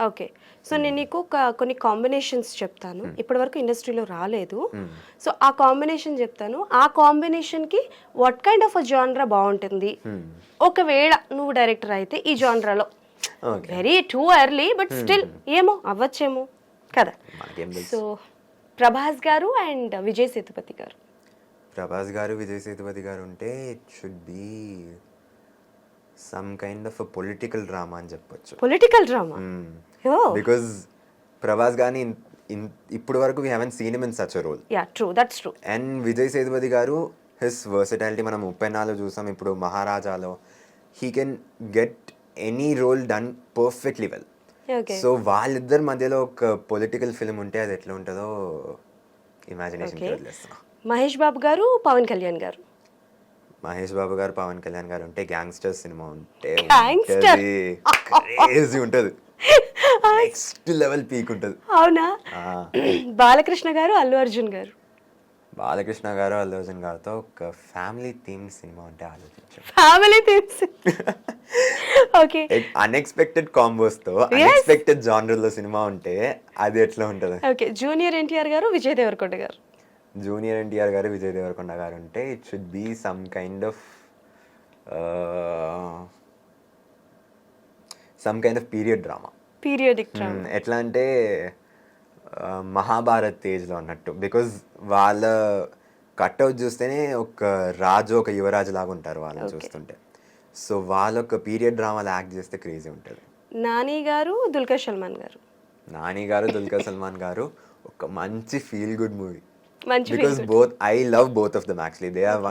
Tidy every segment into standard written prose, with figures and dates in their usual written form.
Okay. So నేను నీకు కొన్ని కాంబినేషన్స్ చెప్తాను. ఇప్పటివరకు ఇండస్ట్రీలో రాలేదు. సో ఆ కాంబినేషన్ చెప్తాను. ఆ కాంబినేషన్కి వాట్ కైండ్ ఆఫ్ అ జానరా బాగుంటుంది, ఒకవేళ నువ్వు డైరెక్టర్ అయితే ఈ జానరాలో. Very too early but still ఏమో అవ్వచ్చేమో కదా. సో ప్రభాస్ గారు అండ్ విజయ్ సేతుపతి గారు. ప్రభాస్ గారు విజయ్ సేతుపతి గారు ఉంటే it should be some kind of political drama అని చెప్పొచ్చు. Political drama. బికాజ్ ప్రభాస్ గారిని ఇప్పుడు వరకు we haven't seen him in such a role. Yeah true, that's true. And Vijay Sethupathi garu his versatility మనం 34 చూసాం, ఇప్పుడు మహారాజాలో he can get any role done perfectly well. So వాళ్ళిద్దరి మధ్యలో ఒక పొలిటికల్ ఫిల్మ్ ఉంటే అది ఎట్లా ఉంటుందో ఇమాజినేషన్ వదిలేస్తున్నా. మహేష్ బాబు గారు పవన్ కళ్యాణ్ గారు. మహేష్ బాబు గారు పవన్ కళ్యాణ్ గారు ఉంటే గ్యాంగ్స్టర్ సినిమా ఉంటే క్రేజీ ఉంటుంది, నెక్స్ట్ లెవెల్ పీక్ ఉంటుంది. అవునా? బాలకృష్ణ గారు అల్లు అర్జున్ గారు. బాలకృష్ణ గారు అల్లు అర్జున్ గారితో ఒక ఫ్యామిలీ థీమ్ సినిమా ఉంటే ఆలోచించాం. Family themes. Okay. Unexpected combos తో అన్ఎక్స్పెక్టెడ్ జానర్ లో సినిమా ఉంటే అది ఎట్లా ఉంటది? ఓకే. జూనియర్ ఎన్టీఆర్ గారు విజయ్ దేవరకొండ గారు. జూనియర్ ఎన్టీఆర్ గారు విజయ్ దేవరకొండ గారు ఉంటే it should be some kind of period drama. Periodic drama. ఎట్లా అంటే మహాభారత్ ఏజ్లో అన్నట్టు. బికాజ్ వాళ్ళ కట్అవుట్ చూస్తేనే ఒక రాజు ఒక యువరాజు లాగా ఉంటారు వాళ్ళని చూస్తుంటే. సో వాళ్ళ ఒక పీరియడ్ డ్రామాలో యాక్ట్ చేస్తే క్రేజీ ఉంటుంది. నాని గారు దుల్కర్ సల్మాన్ గారు. నాని గారు దుల్కర్ సల్మాన్ గారు ఒక మంచి feel good movie. Because both I love both of them actually. They are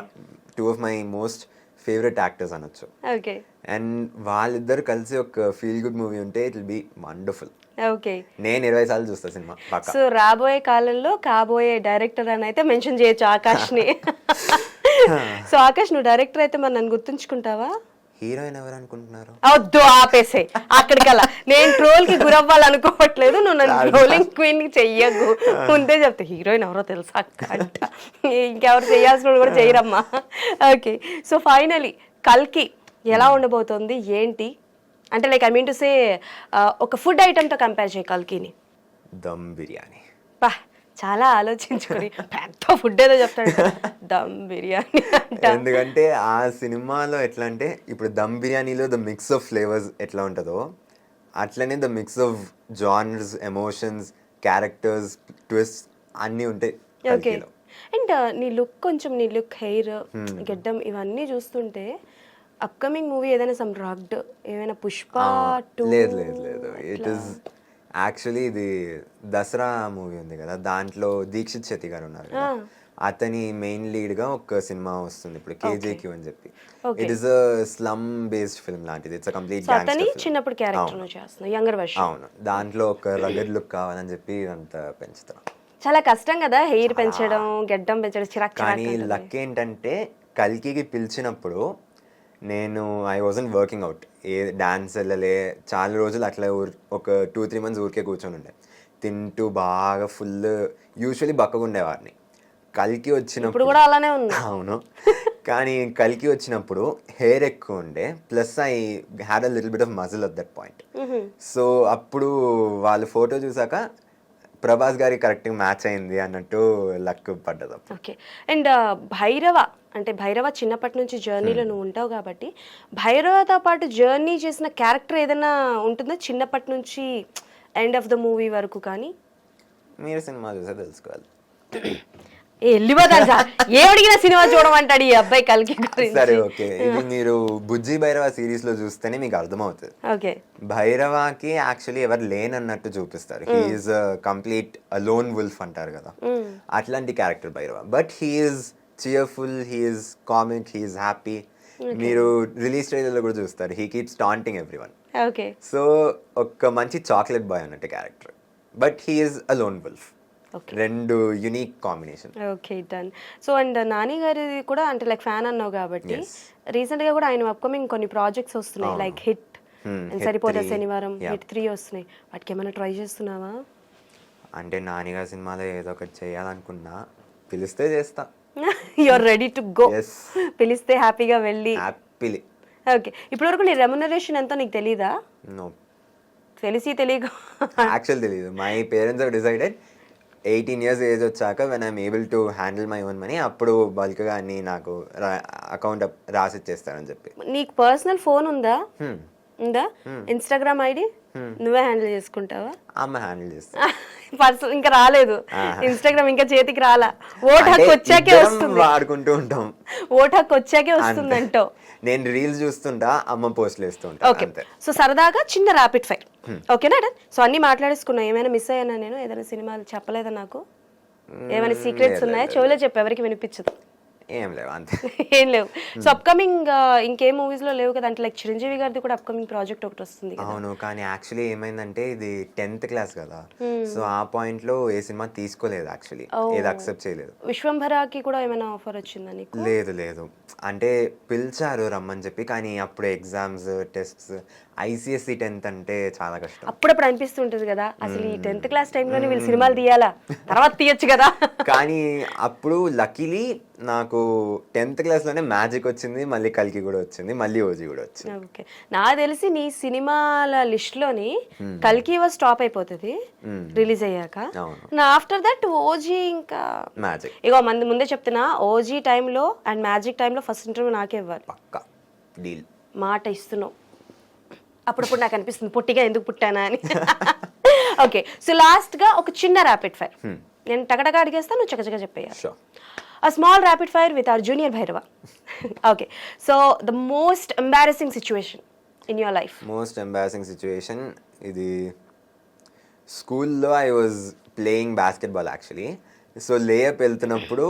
two of my most favourite actors అనొచ్చు. ఓకే. అండ్ వాళ్ళిద్దరు కలిసి ఒక ఫీల్ గుడ్ మూవీ ఉంటే it will be wonderful. Okay. నేను 20 సార్లు చూస్తా సినిమా పక్కా. సో రాబోయే కాలంలో కాబోయే డైరెక్టర్ అని అయితే మెన్షన్ చేయొచ్చు ఆకాష్ని. సో ఆకాష్, నువ్వు డైరెక్టర్ అయితే మరి నన్ను గుర్తుంచుకుంటావా? హీరోయిన్ ఎవరు అనుకుంటున్నారు? వద్దు, ఆపేసే అక్కడికల్లా. నేను ట్రోల్ కి గురవ్వాలనుకోవట్లేదు, నువ్వు నన్ను ట్రోలింగ్ క్వీన్ కి చెయ్యకు. ముందే చెప్తే హీరోయిన్ ఎవరో తెలుసా అక్క అంట. ఇంకెవరు చేయాల్సిన కూడా చేయరమ్మా. ఓకే. సో ఫైనలీ కల్కి ఎలా ఉండబోతోంది ఏంటి అంటే, like I mean to say ఒక ఫుడ్ ఐటమ్తో కంపేర్ చేయి కల్కిని. దమ్ బిర్యానీ. పా, చాలా ఆలోచించుకొని పెద్ద ఫుడ్ ఏదో చెప్తాడు. దమ్ బిర్యానీ అంట. ఎందుకంటే ఆ సినిమాలో ఎట్లా అంటే ఇప్పుడు దమ్ బిర్యానీలో ద మిక్స్ ఆఫ్ ఫ్లేవర్స్ ఎట్లా ఉంటుందో అట్లనే the mix of genres, emotions, characters, twist అన్నీ ఉంటాయి. ఓకే. అండ్ నీ లుక్, హెయిర్, గెడ్డం ఇవన్నీ చూస్తుంటే అప్కమింగ్ మూవీ ఏదైనా సమ్ రగ్డ్ ఏమైనా పుష్ప 2? లేదు లేదు లేదు. ఇట్ ఈస్ యాక్చువల్లీ ఇది దసరా మూవీ ఉంది కదా, దాంట్లో దీక్షిత్ శెట్టి గారు ఉన్నారు కదా, అతని మెయిన్ లీడ్ గా ఒక సినిమా వస్తుంది ఇప్పుడు, కేజేక్యూ అని చెప్పి. It is a slum based film లాంటిది. It's a complete gangster film. చిన్నప్పుడు క్యారెక్టర్ చేస్తున్నా, యంగర్ వర్షన్. అవును, దాంట్లో ఒక రగడ్ లుక్ కావాలని చెప్పి ఇదంతా పెంచుతాం. చాలా కష్టం కదా హెయిర్ పెంచడం, గెడ్డం పెంచడం, చిరాక్. కానీ లక్ ఏంటంటే కల్కికి పిలిచినప్పుడు నేను I wasn't working out, A dance వెళ్ళలే చాలా రోజులు, అట్లా ఒక 2-3 మంత్స్ ఊరికే కూర్చొని ఉండే, తింటూ బాగా ఫుల్ యూజువల్లీ బక్కగా ఉండేవాడిని. కల్కి వచ్చినప్పుడు కూడా అలానే ఉంది. అవును, కానీ కల్కి వచ్చినప్పుడు హెయిర్ ఎక్కువ ఉండే, plus I had a little bit of muscle at that point. So అప్పుడు వాళ్ళు ఫోటో చూసాక ప్రభాస్ గారి కరెక్ట్గా మ్యాచ్ అయింది అన్నట్టు లక్ పడ్డది. ఓకే. అండ్ భైరవ చిన్నప్పటి నుంచి జర్నీలో నువ్వు ఉంటావు కాబట్టి, భైరవతో పాటు జర్నీ చేసిన క్యారెక్టర్ ఏదైనా ఉంటుందా చిన్నప్పటి నుంచి ఎండ్ ఆఫ్ ద మూవీ వరకు? కానీ మీరు సినిమా చూసే తెలుసుకోవాలి. ఏ అడిగిన సినిమా చూడమంటాడు ఈ అబ్బాయి కల్కి గురించి. సరే ఓకే, ఇది మీరు బుజ్జి భైరవ సిరీస్ లో చూస్తేనే మీకు అర్థమవుతుంది. ఓకే. భైరవాకి యాక్చువల్లీ ఎవరు లేనన్నట్టు చూపిస్తారు. హీఈస్ కంప్లీట్ లోన్ వుల్ఫ్ అంటారు కదా, అట్లాంటి character Bhairava. But he is cheerful, he is comic, he is happy. మీరు రిలీజ్ ట్రైలర్ లో కూడా చూస్తారు, he keeps taunting everyone. Okay. So ఒక మంచి చాక్లెట్ బాయ్ అన్నట్టు character, but he is a lone wolf. రెండు unique combination. Okay, done. So and Nani గారి కూడా అంటే లైక్ ఫ్యాన్ అన్నావు కాబట్టి, రీసెంట్ గా కూడా ఆయన అప్కమింగ్ కొన్ని ప్రాజెక్ట్స్ వస్తున్నాయి, లైక్ హిట్, సరిపోతే శనివారం, హిట్ 3 వస్తున్నాయి. వాటికి ఏమైనా ట్రై చేస్తున్నావా? అంటే నాని గారి సినిమాలో ఏదో ఒకటి చేయాలనుకున్నా, పిలిస్తే చేస్తా. You are ready to go. పిలిస్తే హ్యాపీగా వెళ్ళి. హ్యాపీలీ. ఓకే. ఇప్పటివరకు నీ రెమ్యునరేషన్ ఎంతో నీకు తెలీదా? నో. తెలిసి తెలియక యాక్చువల్ తెలియదు. My parents have decided 18 years age వచ్చాక when I'm able to handle my own money అప్పుడు బల్క్గా అన్ని నాకు అకౌంట్ రాసిచ్చేస్తారని చెప్పి. నీకు పర్సనల్ ఫోన్ ఉందా? Hmm. ఉందా? ఇన్స్టాగ్రామ్ ఐడి నువ్వే హ్యాండిల్ చేసుకుంటావా? అమ్మ హ్యాండిల్ చేస్తా. పర్సనల్ ఇంకా రాలేదు, ఇన్స్టాగ్రామ్ ఇంకా చేతికి రాలా. ఓట్ హక్కు వచ్చాకే వస్తుంది, వాడుకుంటూ ఉంటాం. ఓట్ హక్కు వచ్చాకే వస్తుంది అంటో. నేను రీల్స్ చూస్తుంటా, అమ్మ పోస్ట్లు వేస్తూ ఉంటా. ఓకే, సో సరదాగా చిన్న ర్యాపిడ్ ఫైర్. ఓకేనా? సో అన్ని మాట్లాడేసుకున్నా. ఏమైనా మిస్ అయ్యానా నేను? ఏదైనా సినిమాలు చెప్పలేదా నాకు? ఏమైనా సీక్రెట్స్ ఉన్నాయా? చెవిలో చెప్పు, ఎవరికి వినిపించదు. ఏం లేవు, అంతే. ఏం లేవు. సో అప్కమింగ్ ఇంకేం మూవీస్ లో లేవు కదా అంటే, లైక్ చిరంజీవి గారిది కూడా అప్కమింగ్ ప్రాజెక్ట్ ఒకటి వస్తుంది కదా. అవును, కానీ యాక్చువల్లీ ఏమైందంటే ఇది 10th క్లాస్ కదా, సో ఆ పాయింట్ లో ఏ సినిమా తీసుకోలేదు యాక్చువల్లీ, ఏది అక్సెప్ట్ చేయలేదు. విశ్వంభరాకి కూడా ఏమైనా ఆఫర్ వచ్చిందా నీకు? లేదు లేదు, అంటే పిలిచారు రమ్మని చెప్పి, కానీ అప్పుడు ఎగ్జామ్స్ టెస్ట్స్, ICSE 10th అంటే చాలా కష్టం. అప్పుడప్పుడు అనిపిస్తుంటది కదా, అసలు ఈ 10th క్లాస్ టైంలోనే వీళ్ళు సినిమాలు తీయాలా, తర్వాత తీయొచ్చు కదా. కానీ అప్పుడు లక్కీలీ నాకు 10th క్లాస్లోనే మ్యాజిక్ వచ్చింది, మళ్ళీ కల్కి కూడా వచ్చింది, మళ్ళీ ఓజీ కూడా వచ్చింది. ఓకే, నాకు తెలిసి నీ సినిమాల లిస్ట్ లోని కల్కి వాజ్ స్టాప్ అయిపోతుంది రిలీజ్ అయ్యాక. నా ఆఫ్టర్ దట్ ఓజీ ఇంకా మ్యాజిక్. ఇగో ముందే చెప్తున్నా, ఓజీ టైంలో అండ్ మ్యాజిక్ టైంలో ఫస్ట్ ఇంటర్వ్యూ నాకే ఇవ్వాలి. పక్కా డీల్. మాట ఇస్తున్నావు. అప్పుడప్పుడు నాకు అనిపిస్తుంది పొట్టిగా ఎందుకు పుట్టానా అని. ఓకే, సో లాస్ట్ గా ఒక చిన్న ర్యాపిడ్ ఫైర్. నేను టగటగా అడిగేస్తా, నువ్వు చకచగా చెప్పేయాలి. A small rapid fire with our junior Bhairava. Okay, so the most embarrassing situation in your life. Most embarrassing situation, ఇది స్కూల్లో I was playing basketball actually. So layup వెళ్తున్నప్పుడు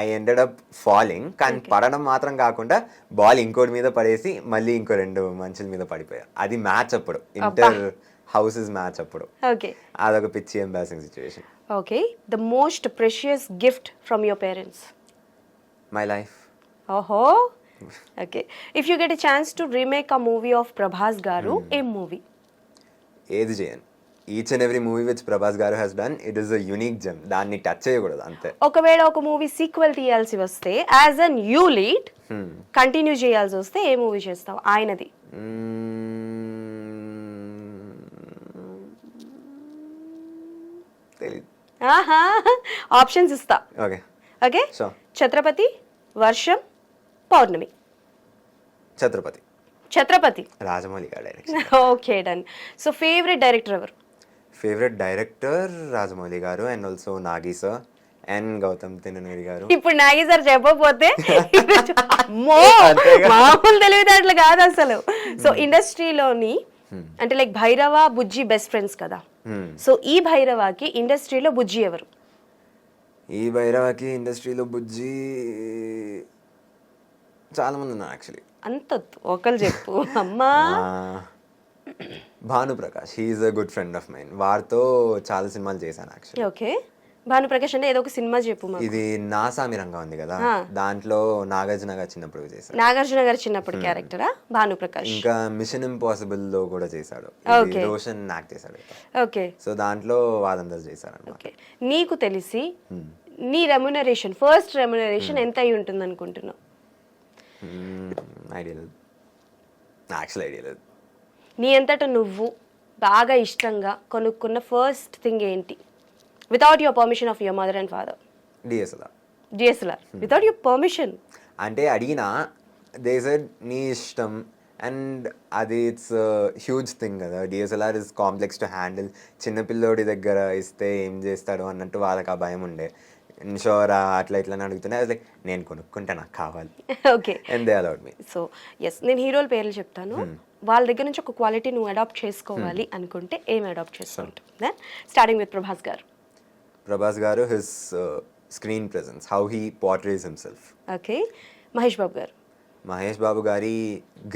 I ended up falling, కానీ పడడం మాత్రం కాకుండా ball ఇంకోటి మీద పడేసి మళ్ళీ ఇంకో 2 మనుషుల మీద పడిపోయా. అది మ్యాచ్ అప్పుడు, ఇంటర్ హౌసెస్ మ్యాచ్ అప్పుడు. ఓకే, అదొక పిచ్చి embarrassing situation. Okay, the most precious gift from your parents. My life. ఓహో, okay. If you get a chance to remake a movie of Prabhas garu, ఏం మూవీ? ఏది చేయను. Each and every movie which Prabhas garu has done, it is a unique gem. దాన్ని touch చేయకూడదు, అంతే. ఒకవేళ ఒక movie sequel తీయాల్సి వస్తే, as an you lead continue చేయాల్సి వస్తే ఏ మూవీ చేస్తావు ఆయనది? తెలీదు. ఆహా, ఆప్షన్స్ ఇస్తా. ఓకే ఓకే, ఛత్రపతి, వర్షం, పౌర్ణమి. ఛత్రపతి. ఛత్రపతి, రాజమౌళి గారు direction. Okay, done. So favourite director ఎవరు? ఫేవరెట్ డైరెక్టర్ రాజమౌళి గారు, and also Nagi sir and Gautam Tinnanuri గారు. ఇప్పుడు నాగి సార్ చెప్పకపోతే అమ్మో, మామూలు తెలివితేటలు కాదు అసలు. సో ఇండస్ట్రీలోని అంటే లైక్ భైరవ, బుజ్జి బెస్ట్ ఫ్రెండ్స్ కదా. సో ఈ భైరవకి ఇండస్ట్రీలో బుజ్జి ఎవరు? ఈ భైరవకి ఇండస్ట్రీలో బుజ్జి చాలా మంది ఉన్నారు యాక్చువల్లీ. అంత ఒకళ్ళు చెప్పు అమ్మా. Bhanuprakash, he is a good friend of mine. వారితో చాలా సినిమాలు చేశాను యాక్చువల్లీ. ఓకే, భానుప్రకాష్ అంటే ఏదో ఒక సినిమా చెప్పు మాకు. ఇది నాసామి రంగా ఉంది కదా, దాంట్లో నాగార్జున గారు చిన్నప్పుడు చేశాడు. నాగార్జున గారు చిన్నప్పుడు క్యారెక్టరా భానుప్రకాష్? ఇంకా మిషన్ ఇంపాసిబుల్ లో కూడా చేశాడు, రోషన్ యాక్ట్ చేశాడు. ఓకే, సో దాంట్లో వాళ్ళందరూ చేశారు. ఓకే, నీకు తెలిసి నీ రెమ్యునరేషన్, ఫస్ట్ రెమ్యునరేషన్ ఎంత అయి ఉంటుంది అనుకుంటున్నావు? ఐడియా లేదు, యాక్చువల్ ఐడియా లేదు. నీ అంతటా నువ్వు బాగా ఇష్టంగా కొనుక్కున్న ఫస్ట్ థింగ్ ఏంటి? Without your permission of your mother and father. DSLR without your permission. అంటే అడిగినా దే సెడ్ నీ ఇష్టం, అండ్ అది ఇట్స్ హ్యూజ్ థింగ్ కదా. DSLR is complex to handle. చిన్నపిల్లోడి దగ్గర ఇస్తే ఏం చేస్తాడు అన్నట్టు వాళ్ళకి ఆ భయం ఉండే. ఇన్షోరా అట్లా ఇట్లా అడుగుతున్నా, లైక్ నేను కొనుక్కుంటే నాకు కావాలి. Okay, and they allowed me. So yes, నేను హీరోల పేర్లు చెప్తాను. వాళ్ళ దగ్గర నుంచి ఒక క్వాలిటీ నువ్వు అడాప్ట్ చేసుకోవాలి అనుకుంటే ఏం అడాప్ట్ చేసుకుంటావు? Then starting with Prabhas garu. Prabhas garu, his screen presence, how he portrays himself. Okay, Mahesh Babu garu. Mahesh Babu గారి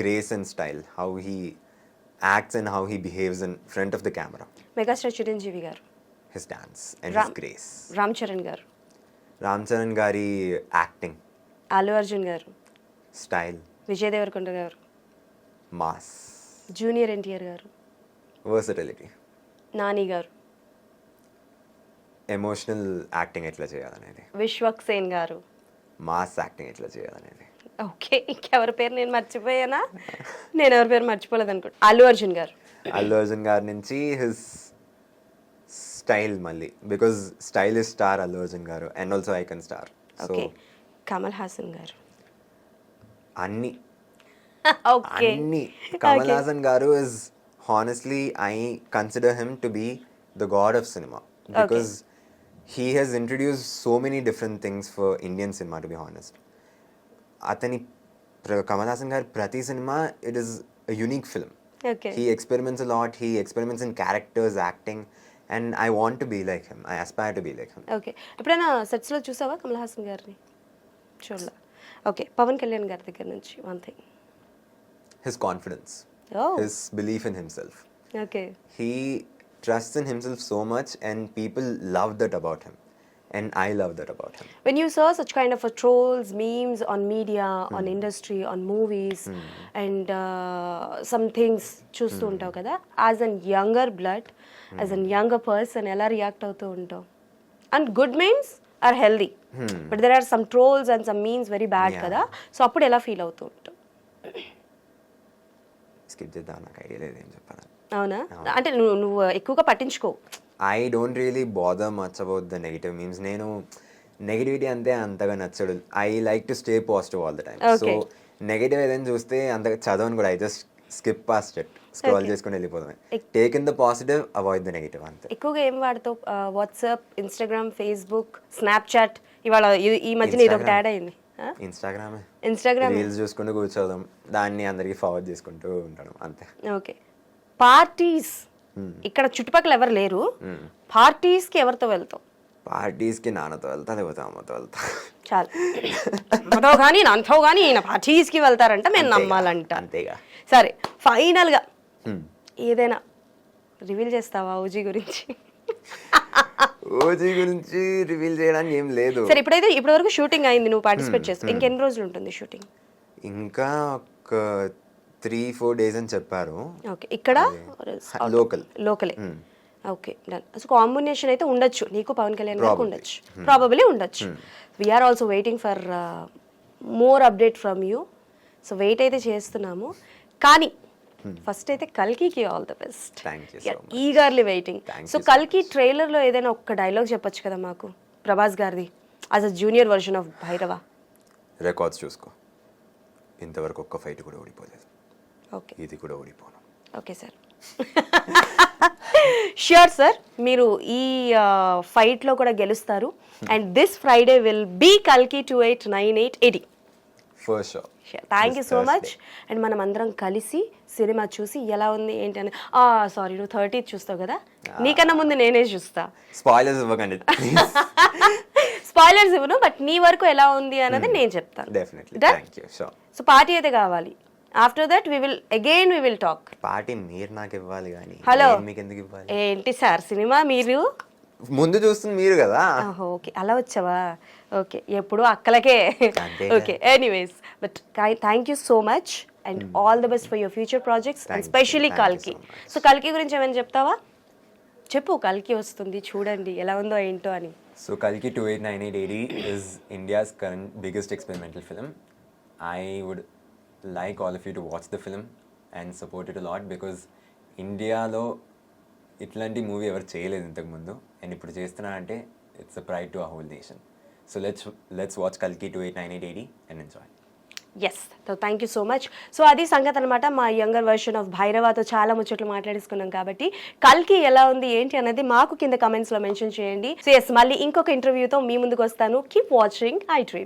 grace and style, how he acts and how he behaves in front of the camera. Megastar Chiranjeevi garu. His dance and his grace. Ram Charan garu. Ram Charan గారి acting. Allu Arjun గారు. Style. Vijay Devarakonda గారు. Mass. Junior NTR గారు. Versatility. Nani గారు. Emotional acting ఎట్లా చేయాలనేది. విశ్వక్ సేన్ గారు. Mass acting ఎట్లా చేయాలనేది. ఓకే, ఇంకెవరి పేరు నేను మర్చిపోయానా? నేను ఎవరి పేరు మర్చిపోలేదు అనుకుంటా. అల్లు అర్జున్ గారు. అల్లు అర్జున్ గారి నుంచి హిస్ స్టైల్ మళ్ళీ because style is star Allu Arjun garu and also icon star. So okay, Kamal Haasan garu. అన్ని ఓకే, అన్ని Kamal Haasan garu is honestly I consider him to be the god of cinema because he has introduced so many different things for Indian cinema, to be honest. అతని కమల్ హాసన్ గారి ప్రతి cinema it is a unique film. Okay, He experiments a lot, he experiments in characters, acting, and I want to be like him. I aspire to be like him. Okay. ఎప్పుడైనా సెట్స్లో చూసావా కమల్ హాసన్ గారిని? చూడలా. Okay, Pawan Kalyan గారి దగ్గర నుంచి one thing. His confidence, oh, his belief in himself. Okay, He trusts in himself so much and people love that about him. And I love that about him. when you saw such kind of a trolls, memes on media, on industry, on movies, and some things చూస్తూ ఉంటావు కదా, as an younger blood, as an younger person ఎలా react అవుతూ ఉంటావు? And good memes are healthy, but there are some trolls and some memes very bad Yeah. కదా, so అప్పుడు ఎలా feel అవుతూ ఉంటావు? స్కిప్ చేద్దాం, నాకు ఐడియా లేదు ఏం చెప్పాలి. అవునా? అంటే నువ్వు ఎక్కువగా పట్టించుకో. I don't really bother much about the negative memes. నేను నెగిటివిటీ అంతే అంతగా నచ్చడు. I like to stay positive all the time. So Okay. Negative ఏదైనా చూస్తే అంతగా చదవను కూడా. I just skip past it, scroll Okay. చేసుకుని వెళ్ళిపోతాం. Take in the positive, avoid the negative అంతే. ఎక్కువగా ఏం వాడతావు? WhatsApp, Instagram, Facebook, Snapchat. ఇవాళ ఈ మధ్యన ఇది ఒకటి యాడ్ అయింది. Instagram Instagram. రీల్స్ చూసుకుంటూ కూర్చోదాం, దాన్ని అందరికి ఫార్వర్డ్ చేసుకుంటూ ఉంటాం అంతే. ఓకే. పార్టీస్, ఇక్కడ చుట్టుపక్కల ఎవరు లేరు, పార్టీస్కి ఎవరితో వెళ్తావు? పార్టీస్కి నాన్నతో వెళ్తా, లేకపోతే అమ్మతో వెళ్తా. చాలు, అమ్మతో కానీ నాన్నతో కానీ ఈయన పార్టీస్కి వెళ్తారంట, మేము నమ్మాలంట. అంతేగా. సరే, ఫైనల్గా ఏదైనా రివీల్ చేస్తావా ఓజీ గురించి? ఓజీ గురించి రివీల్ చేయడానికి ఏం లేదు. సరే, ఇప్పటి వరకు షూటింగ్ అయింది, నువ్వు పార్టిసిపేట్ చేస్తావు. ఇంకెన్ని రోజులు ఉంటుంది షూటింగ్? ఇంకా ఒక 3-4 days అని చెప్పారు. ఓకే, ఇక్కడ లోకలే. Okay, done. సో కాంబినేషన్ అయితే ఉండొచ్చు నీకు పవన్ కళ్యాణ్ గారికి, ఉండొచ్చు, ప్రాబబ్లీ ఉండొచ్చు. We're also waiting for more update from you. So wait అయితే చేస్తున్నాము, కానీ ఫస్ట్ అయితే కల్కికి all the best. Thank you so much. Eagerly waiting. Thank so you so కల్కి ట్రైలర్లో ఏదైనా ఒక్క డైలాగ్ చెప్పొచ్చు కదా మాకు, ప్రభాస్ గారిది, as a junior version of Bhairava. Records చూసుకో, ఇంతవరకు ఒక్క ఫైట్ కూడా ఓడిపోలేదు. ఓకే, ఇది కూడా ఓడిపోను. Okay sir. ష్యూర్ సార్, మీరు ఈ ఫైట్లో కూడా గెలుస్తారు. And this Friday will be కల్కి 289880. For sure. Thank you so much. And మనం అందరం కలిసి సినిమా చూసి ఎలా ఉంది ఏంటి అని. సారీ, నువ్వు 30th చూస్తావు కదా, నీకన్నా ముందు నేనే చూస్తా. స్పాయిలర్స్ ఇవ్వకండి. స్పాయిలర్స్ ఇవ్వను, బట్ నీ వరకు ఎలా ఉంది అన్నది నేను చెప్తాను. Definitely. Done? Thank you. Sure. So party అయితే కావాలి. After that we will talk. Party మీరు నాకు ఇవ్వాలి, కానీ హలో, నేను మీకు ఎందుకు ఇవ్వాలి? ఏంటి సార్ సినిమా మీరు ముందు చూస్తుంది మీరు కదా. ఓకే, అలా వచ్చావా? ఓకే, ఎప్పుడు అక్కలకే. అంతే. Okay, anyways, but thank you so much and all the best for your future projects, and specially కల్కి. సో కల్కి గురించి ఏమైనా చెప్తావా? చెప్పు, కల్కి వస్తుంది చూడండి, ఎలా ఉందో ఏంటో అని. So Kalki 289880 is India's current biggest experimental film. I would like all of you to watch the film and support it a lot because ఇండియాలో ఇట్లాంటి మూవీ ఎవరు చేయలేదు ఇంతకుముందు, అండ్ ఇప్పుడు చేస్తున్నారంటే it's a pride to a whole nation. So let's watch కల్కి 289880 and enjoy. Yes, thank you so much. So అది సంగతి అనమాట. మా యంగర్ వర్షన్ ఆఫ్ భైరవతో చాలా ముచ్చట్లు మాట్లాడేసుకున్నాం కాబట్టి కల్కి ఎలా ఉంది ఏంటి అనేది మాకు కింద కమెంట్స్లో మెన్షన్ చేయండి. సో ఎస్, మళ్ళీ ఇంకొక ఇంటర్వ్యూతో మీ ముందుకు వస్తాను. Keep watching iDream.